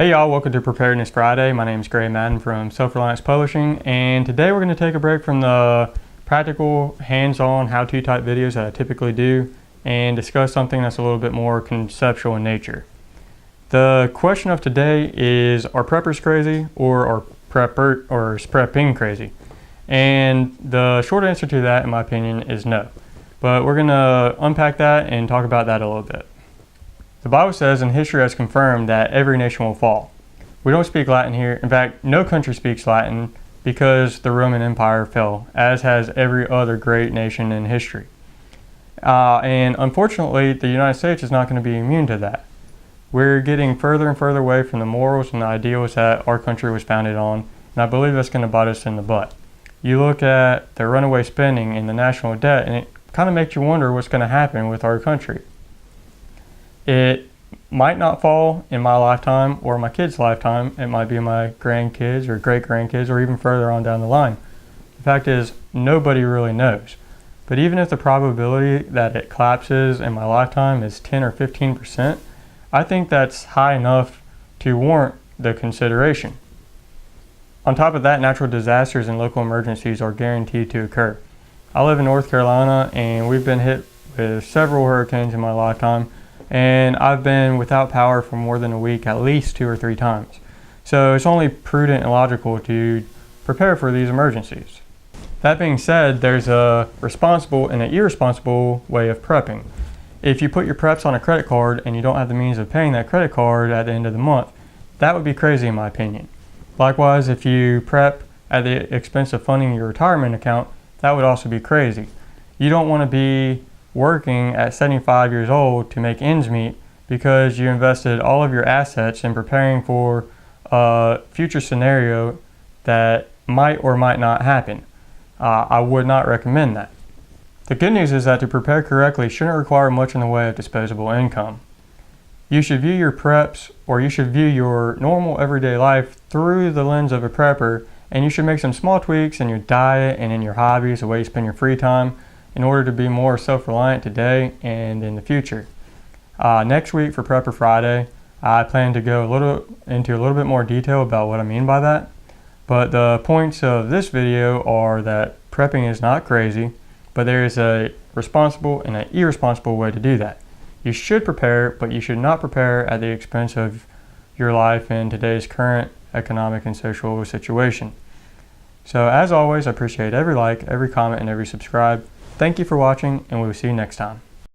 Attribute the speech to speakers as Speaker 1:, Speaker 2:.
Speaker 1: Hey y'all, welcome to Preparedness Friday. My name is Madden from Self-Reliance Publishing, and today we're going to take a break from the practical, hands-on, how-to type videos that I typically do and discuss something that's a little bit more conceptual in nature. The question of today is, are preppers crazy or is prepping crazy? And the short answer to that, in my opinion, is no. But we're going to unpack that and talk about that a little bit. The Bible says, and history has confirmed, that every nation will fall. We don't speak Latin here. In fact, no country speaks Latin because the Roman Empire fell, as has every other great nation in history. And unfortunately, the United States is not going to be immune to that. We're getting further and further away from the morals and the ideals that our country was founded on, and I believe that's going to bite us in the butt. You look at the runaway spending and the national debt, and it kind of makes you wonder what's going to happen with our country. It might not fall in my lifetime or my kids' lifetime. It might be in my grandkids or great-grandkids or even further on down the line. The fact is, nobody really knows. But even if the probability that it collapses in my lifetime is 10 or 15%, I think that's high enough to warrant the consideration. On top of that, natural disasters and local emergencies are guaranteed to occur. I live in North Carolina, and we've been hit with several hurricanes in my lifetime, and I've been without power for more than a week at least 2 or 3 times. So it's only prudent and logical to prepare for these emergencies. That being said, there's a responsible and an irresponsible way of prepping. If you put your preps on a credit card and you don't have the means of paying that credit card at the end of the month, that would be crazy in my opinion. Likewise, if you prep at the expense of funding your retirement account, that would also be crazy. You don't want to be working at 75 years old to make ends meet because you invested all of your assets in preparing for a future scenario that might or might not happen. I would not recommend that. The good news is that to prepare correctly shouldn't require much in the way of disposable income. You should view your preps, or you should view your normal everyday life through the lens of a prepper, and you should make some small tweaks in your diet and in your hobbies, the way you spend your free time, in order to be more self-reliant today and in the future. Next week for Prepper Friday, I plan to go into a little bit more detail about what I mean by that. But the points of this video are that prepping is not crazy, but there is a responsible and an irresponsible way to do that. You should prepare, but you should not prepare at the expense of your life in today's current economic and social situation. So as always, I appreciate every like, every comment, and every subscribe. Thank you for watching, and we will see you next time.